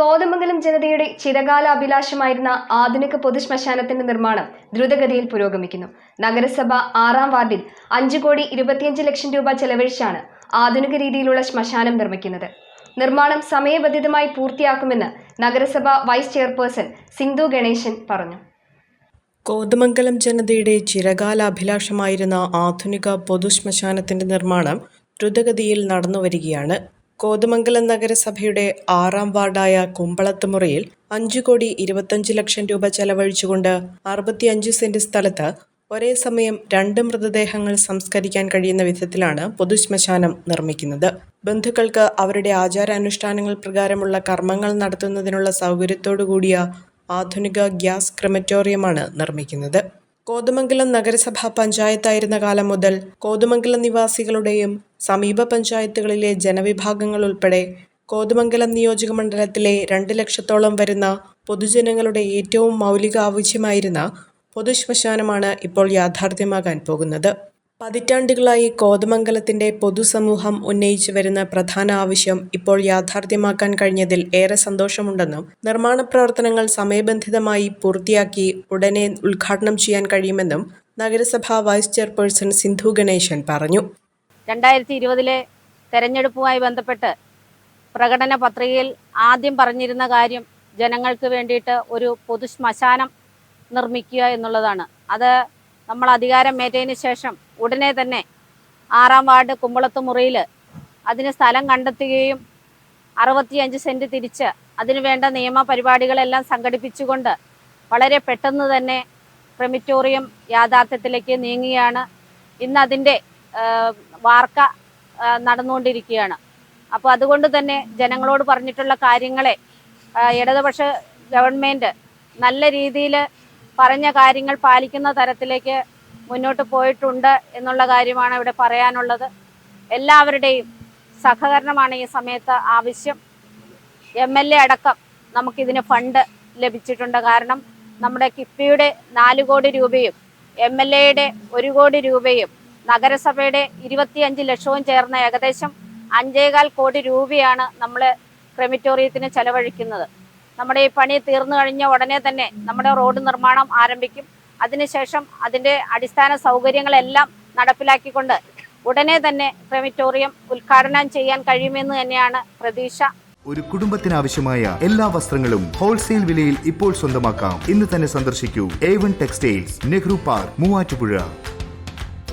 കോതമംഗലം ജനതയുടെ ചിരകാല അഭിലാഷമായിരുന്ന ആധുനിക പൊതുശ്മശാനത്തിന്റെ നിർമ്മാണം ദ്രുതഗതിയിൽ പുരോഗമിക്കുന്നു. നഗരസഭ 6-ാം വാർഡിൽ 5,25,00,000 രൂപ ചെലവഴിച്ചാണ് ആധുനിക രീതിയിലുള്ള ശ്മശാനം നിർമ്മിക്കുന്നത്. നിർമ്മാണം സമയബന്ധിതമായി പൂർത്തിയാക്കുമെന്ന് നഗരസഭ വൈസ് ചെയർപേഴ്സൺ സിന്ധു ഗണേശൻ പറഞ്ഞു. കോതമംഗലം ജനതയുടെ ചിരകാല അഭിലാഷമായിരുന്ന ആധുനിക പൊതുശ്മശാനത്തിന്റെ നിർമ്മാണം ദ്രുതഗതിയിൽ നടന്നുവരികയാണ്. കോതമംഗലം നഗരസഭയുടെ 6-ാം വാർഡായ കുമ്പളത്തുമുറിയിൽ 5,25,00,000 രൂപ ചെലവഴിച്ചുകൊണ്ട് 65 സെന്റ് സ്ഥലത്ത് ഒരേ സമയം 2 മൃതദേഹങ്ങൾ സംസ്കരിക്കാൻ കഴിയുന്ന വിധത്തിലാണ് പൊതുശ്മശാനം നിർമ്മിക്കുന്നത്. ബന്ധുക്കൾക്ക് അവരുടെ ആചാരാനുഷ്ഠാനങ്ങൾ പ്രകാരമുള്ള കർമ്മങ്ങൾ നടത്തുന്നതിനുള്ള സൗകര്യത്തോടുകൂടിയ ആധുനിക ഗ്യാസ് ക്രെമറ്റോറിയമാണ് നിർമ്മിക്കുന്നത്. കോതമംഗലം നഗരസഭാ പഞ്ചായത്തായിരുന്ന കാലം മുതൽ കോതമംഗലം നിവാസികളുടെയും സമീപ പഞ്ചായത്തുകളിലെ ജനവിഭാഗങ്ങൾ ഉൾപ്പെടെ കോതമംഗലം നിയോജക മണ്ഡലത്തിലെ 2 ലക്ഷത്തോളം വരുന്ന പൊതുജനങ്ങളുടെ ഏറ്റവും മൗലിക ആവശ്യമായിരുന്ന പൊതുശ്മശാനമാണ് ഇപ്പോൾ യാഥാർത്ഥ്യമാകാൻ പോകുന്നത്. പതിറ്റാണ്ടുകളായി കോതമംഗലത്തിന്റെ പൊതുസമൂഹം ഉന്നയിച്ചു വരുന്ന പ്രധാന ആവശ്യം ഇപ്പോൾ യാഥാർത്ഥ്യമാക്കാൻ കഴിഞ്ഞതിൽ ഏറെ സന്തോഷമുണ്ടെന്നും നിർമ്മാണ പ്രവർത്തനങ്ങൾ സമയബന്ധിതമായി പൂർത്തിയാക്കി ഉടനെ ഉദ്ഘാടനം ചെയ്യാൻ കഴിയുമെന്നും നഗരസഭാ വൈസ് ചെയർപേഴ്സൺ സിന്ധു ഗണേശൻ പറഞ്ഞു. 2020 തെരഞ്ഞെടുപ്പുമായി ബന്ധപ്പെട്ട് പ്രകടന പത്രികയിൽ ആദ്യം പറഞ്ഞിരുന്ന കാര്യം ജനങ്ങൾക്ക് വേണ്ടിയിട്ട് ഒരു പൊതുശ്മശാനം നിർമ്മിക്കുക എന്നുള്ളതാണ്. അത് നമ്മൾ അധികാരമേറ്റതിന് ശേഷം ഉടനെ തന്നെ 6-ാം വാർഡ് കുമ്പളത്തുമുറിയിൽ അതിന് സ്ഥലം കണ്ടെത്തുകയും 65 സെന്റ് തിരിച്ച് അതിനുവേണ്ട നിയമ പരിപാടികളെല്ലാം സംഘടിപ്പിച്ചുകൊണ്ട് വളരെ പെട്ടെന്ന് തന്നെ ക്രെമറ്റോറിയം യാഥാർത്ഥ്യത്തിലേക്ക് നീങ്ങുകയാണ്. ഇന്ന് അതിൻ്റെ വാർക്ക നടന്നുകൊണ്ടിരിക്കുകയാണ്. അപ്പോൾ അതുകൊണ്ട് തന്നെ ജനങ്ങളോട് പറഞ്ഞിട്ടുള്ള കാര്യങ്ങളെ ഇടതുപക്ഷ ഗവൺമെൻറ് നല്ല രീതിയിൽ പറഞ്ഞ കാര്യങ്ങൾ പാലിക്കുന്ന തരത്തിലേക്ക് മുന്നോട്ട് പോയിട്ടുണ്ട് എന്നുള്ള കാര്യമാണ് ഇവിടെ പറയാനുള്ളത്. എല്ലാവരുടെയും സഹകരണമാണ് ഈ സമയത്ത് ആവശ്യം. MLA അടക്കം നമുക്കിതിന് ഫണ്ട് ലഭിച്ചിട്ടുണ്ട്. കാരണം നമ്മുടെ കിഫ്ബിയുടെ 4 കോടി രൂപയും MLAയുടെ 1 കോടി രൂപയും നഗരസഭയുടെ 25 ലക്ഷവും ചേർന്ന ഏകദേശം 5,15 കോടി രൂപയാണ് നമ്മൾ ക്രെമറ്റോറിയത്തിന് ചെലവഴിക്കുന്നത്. നമ്മുടെ ഈ പണി തീർന്നു കഴിഞ്ഞ ഉടനെ തന്നെ നമ്മുടെ റോഡ് നിർമ്മാണം ആരംഭിക്കും. അതിനുശേഷം അതിൻ്റെ അടിസ്ഥാന സൗകര്യങ്ങളെല്ലാം നടപ്പിലാക്കിക്കൊണ്ട് ഉടനെ തന്നെ ക്രെമറ്റോറിയം ഉദ്ഘാടനം ചെയ്യാൻ കഴിയുമെന്ന് തന്നെയാണ് പ്രതീക്ഷ. ഒരു കുടുംബത്തിന് ആവശ്യമായ എല്ലാ വസ്ത്രങ്ങളും ഹോൾസെയിൽ വിലയിൽ ഇപ്പോൾ സ്വന്തമാക്കാം. ഇന്ന് തന്നെ സന്ദർശിക്കൂ A1 textiles, Nehru park, Muvattupuzha.